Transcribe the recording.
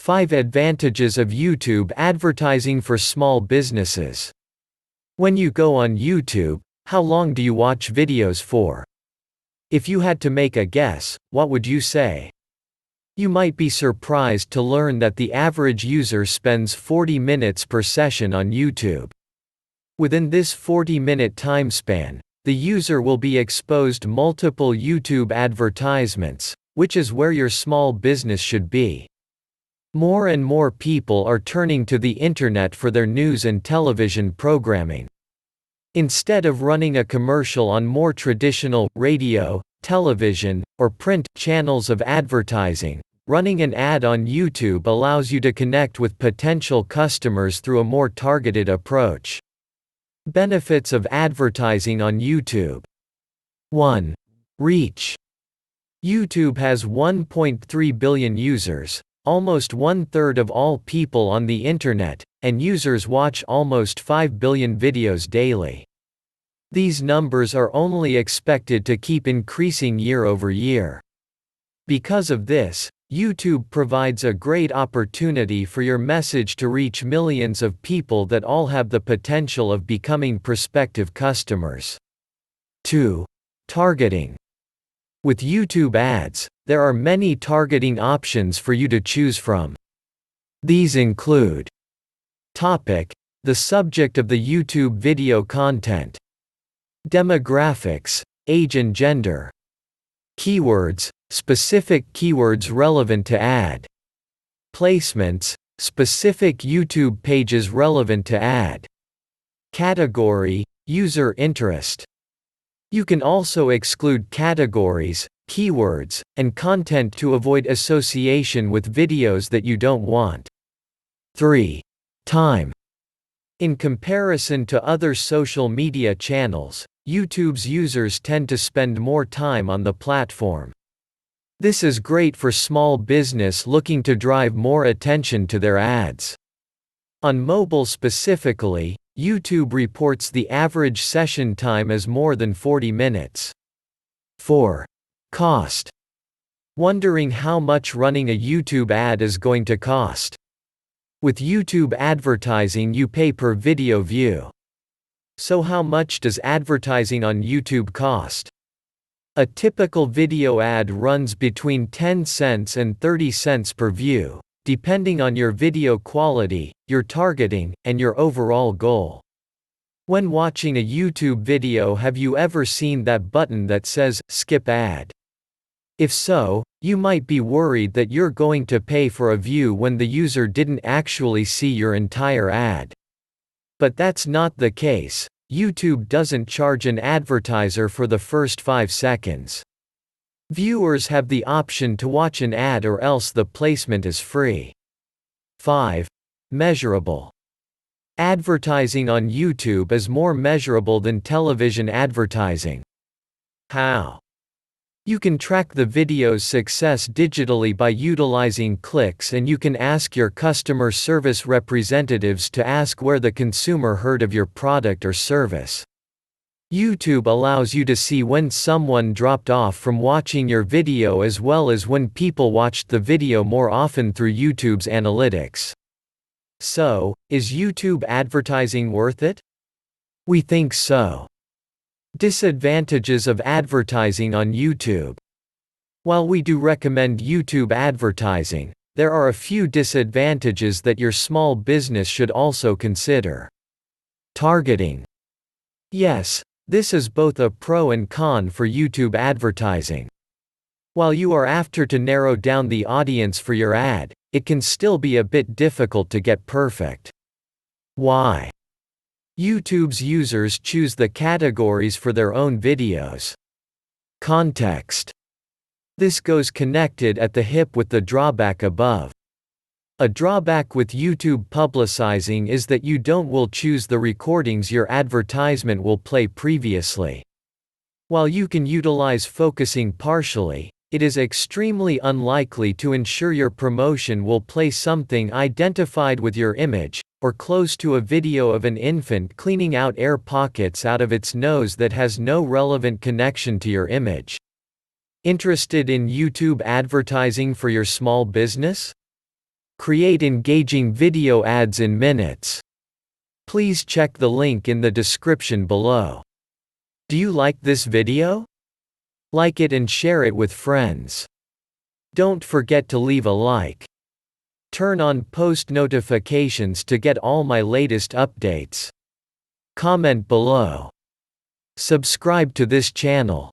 5 Advantages of YouTube Advertising for Small Businesses. When you go on YouTube, how long do you watch videos for? If you had to make a guess, what would you say? You might be surprised to learn that the average user spends 40 minutes per session on YouTube. Within this 40-minute time span, the user will be exposed to multiple YouTube advertisements, which is where your small business should be. More and more people are turning to the internet for their news and television programming. Instead of running a commercial on more traditional radio, television, or print channels of advertising, running an ad on YouTube allows you to connect with potential customers through a more targeted approach. Benefits of advertising on YouTube. 1. Reach. YouTube has 1.3 billion users, almost 1/3 of all people on the internet, and users watch almost 5 billion videos daily. These numbers are only expected to keep increasing year over year. Because of this, YouTube provides a great opportunity for your message to reach millions of people that all have the potential of becoming prospective customers. 2. Targeting. With YouTube ads, there are many targeting options for you to choose from. These include: Topic: the subject of the YouTube video content. Demographics: age and gender. Keywords: specific keywords relevant to ad. Placements: specific YouTube pages relevant to ad. Category: user interest. You can also exclude categories, keywords, and content to avoid association with videos that you don't want. 3. Time. In comparison to other social media channels, YouTube's users tend to spend more time on the platform. This is great for small business looking to drive more attention to their ads. On mobile specifically, YouTube reports the average session time as more than 40 minutes. 4. Cost. Wondering how much running a YouTube ad is going to cost? With YouTube advertising, you pay per video view. So how much does advertising on YouTube cost? A typical video ad runs between 10 cents and 30 cents per view, depending on your video quality, your targeting, and your overall goal. When watching a YouTube video, have you ever seen that button that says, "Skip ad"? If so, you might be worried that you're going to pay for a view when the user didn't actually see your entire ad. But that's not the case. YouTube doesn't charge an advertiser for the first 5 seconds. Viewers have the option to watch an ad or else the placement is free. 5. Measurable. Advertising on YouTube is more measurable than television advertising. How? You can track the video's success digitally by utilizing clicks, and you can ask your customer service representatives to ask where the consumer heard of your product or service. YouTube allows you to see when someone dropped off from watching your video as well as when people watched the video more often through YouTube's analytics. So, is YouTube advertising worth it? We think so. Disadvantages of advertising on YouTube. While we do recommend YouTube advertising, there are a few disadvantages that your small business should also consider. Targeting. Yes, this is both a pro and con for YouTube advertising. While you are after to narrow down the audience for your ad, it can still be a bit difficult to get perfect. Why? YouTube's users choose the categories for their own videos. Context. This goes connected at the hip with the drawback above. A drawback with YouTube publicizing is that you will choose the recordings your advertisement will play previously. While you can utilize focusing partially, it is extremely unlikely to ensure your promotion will play something identified with your image, or close to a video of an infant cleaning out air pockets out of its nose that has no relevant connection to your image. Interested in YouTube advertising for your small business? Create engaging video ads in minutes. Please check the link in the description below. Do you like this video? Like it and share it with friends. Don't forget to leave a like. Turn on post notifications to get all my latest updates. Comment below. Subscribe to this channel.